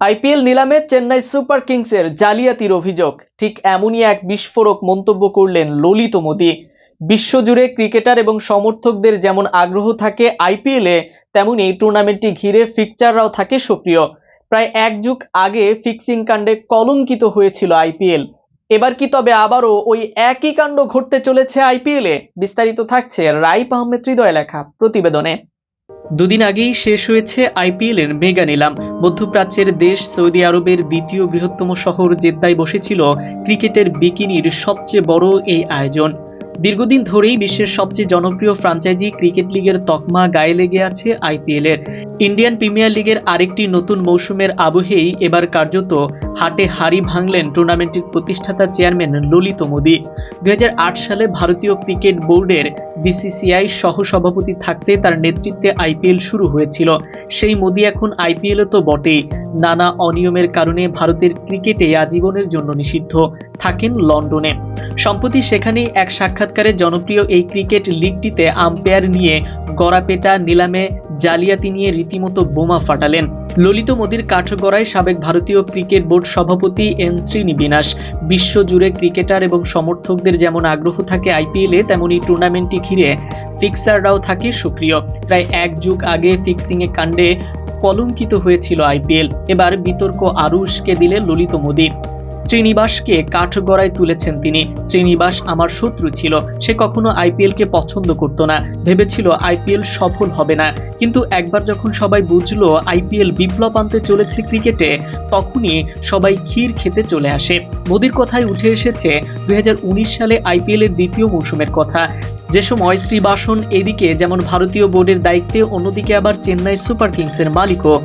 IPL নিলামে Chennai super কিংসের জালিয়াতির অভিযোগ, ঠিক এমনই এক বিস্ফোরক মন্তব্য করলেন ললিত মোদি। বিশ্বজুড়ে ক্রিকেটার এবং সমর্থকদের যেমন আগ্রহ থাকে আইপিএলে, তেমনি টুর্নামেন্টটি ঘিরে ফিকচাররাও থাকে সক্রিয়। প্রায় এক যুগ আগে ফিক্সিং কাণ্ডে কলঙ্কিত হয়েছিল আইপিএল। এবার কি তবে আবারও ওই একই কাণ্ড ঘটতে চলেছে আইপিএলে? বিস্তারিত থাকছে রাইপ আহমেদ হৃদয় লেখা প্রতিবেদনে। দুদিন আগেই শেষ হয়েছে আইপিএল এর মেগা নিলাম। মধ্যপ্রাচ্যের দেশ সৌদি আরবের দ্বিতীয় বৃহত্তম শহর জেদ্দায় বসেছিল ক্রিকেটের বিকিনির সবচেয়ে বড় এই আয়োজন। দীর্ঘদিন ধরেই বিশ্বের সবচেয়ে জনপ্রিয় ফ্র্যাঞ্চাইজি ক্রিকেট লিগের তকমা গায়ে লেগে আছে আইপিএল এর। ইন্ডিয়ান প্রিমিয়ার লিগের আরেকটি নতুন মৌসুমের আবহেই এবার কার্যত হাটে হাড়ি ভাঙলেন টুর্নামেন্টের প্রতিষ্ঠাতা চেয়ারম্যান ললিত মোদি। 2008 সালে ভারতীয় ক্রিকেট বোর্ডের বিসিসিআই সহসভাপতি থাকতে তার নেতৃত্বে আইপিএল শুরু হয়েছিল। সেই মোদি এখন আইপিএলে তো বটেই, নানা অনিয়মের কারণে ভারতের ক্রিকেটে আজীবনের জন্য নিষিদ্ধ, থাকেন লন্ডনে। সম্প্রতি সেখানেই এক সাক্ষাৎকারে জনপ্রিয় এই ক্রিকেট লিগটিতে আম্পায়ার নিয়ে গড়াপেটা, নিলামে জালিয়াতি নিয়ে রীতিমতো বোমা ফাটালেন। ললিত মোদির কাঠগড়ায় সাবেক ভারতীয় ক্রিকেট বোর্ড সভাপতি এন শ্রীনিবাস। বিশ্বজুড়ে ক্রিকেটার এবং সমর্থকদের যেমন আগ্রহ থাকে আইপিএলে, তেমনি টুর্নামেন্টটি ঘিরে ফিক্সাররাও থাকে সক্রিয়। প্রায় এক যুগ আগে ফিক্সিং কাণ্ডে কলঙ্কিত হয়েছিল আইপিএল। এবার বিতর্ক আরও উস্কে দিলেন ললিত মোদি। শ্রীনিবাসকে কাঠগড়ায় তুলেছেন তিনি। শ্রীনিবাস আমার শত্রু ছিল, সে কখনো আইপিএলকে পছন্দ করতো না, ভেবেছিল আইপিএল সফল হবে না। কিন্তু একবার যখন সবাই বুঝলো আইপিএল বিপ্লব আনতে চলেছে ক্রিকেটে, তখনই সবাই ক্ষীর খেতে চলে আসে। মোদির কথায় উঠে এসেছে 2019 সালে আইপিএল এর দ্বিতীয় মৌসুমের কথা, যে সময় শ্রীবাসন এদিকে যেমন ভারতীয় বোর্ডের দায়িত্বে, অন্যদিকে আবার চেন্নাই সুপার কিংসের মালিকও।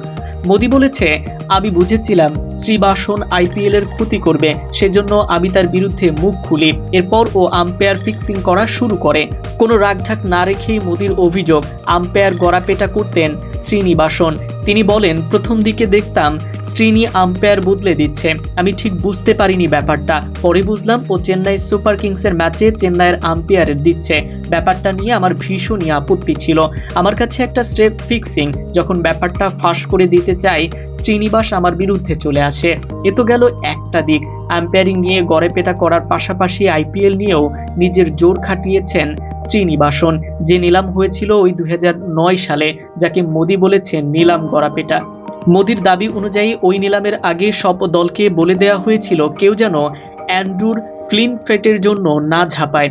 মোদি বলেছে, আমি বুঝেছিলাম শ্রীবাসন আইপিএল এর ক্ষতি করবে, সেজন্য আমি তার বিরুদ্ধে মুখ খুলি। এরপর ও আম্পায়ার ফিক্সিং করা শুরু করে। কোনো রাগঢাক না রেখেই মোদির অভিযোগ, আম্পায়ার গড়াপেটা করতেন শ্রীনিবাসন। তিনি বলেন, প্রথম দিকে দেখতাম শ্রীনি আম্পায়ার বদলে দিচ্ছে, আমি ঠিক বুঝতে পারিনি ব্যাপারটা। পরে বুঝলাম ও চেন্নাই সুপার কিংসের ম্যাচে চেন্নাইয়ের আম্পায়ার দিচ্ছে। ব্যাপারটা নিয়ে আমার ভীষণই আপত্তি ছিল। আমার কাছে একটা স্টেপ ফিক্সিং, যখন ব্যাপারটা ফাঁস করে দিতে চাই, শ্রীনিবাস আমার বিরুদ্ধে চলে আসে। এ তো গেল একটা দিক। আম্পায়ারিং নিয়ে গড়েপেটা করার পাশাপাশি আইপিএল নিয়েও নিজের জোর খাটিয়েছেন শ্রীনিবাসন। যে নিলাম হয়েছিল ওই 2009 সালে, যাকে মোদি বলেছেন নিলাম গড়াপেটা। মোদির দাবি অনুযায়ী ওই নিলামের আগে সব দলকে বলে দেওয়া হয়েছিল কেউ যেন অ্যান্ড্রুর ক্লিন ফেটের জন্য না ঝাঁপায়।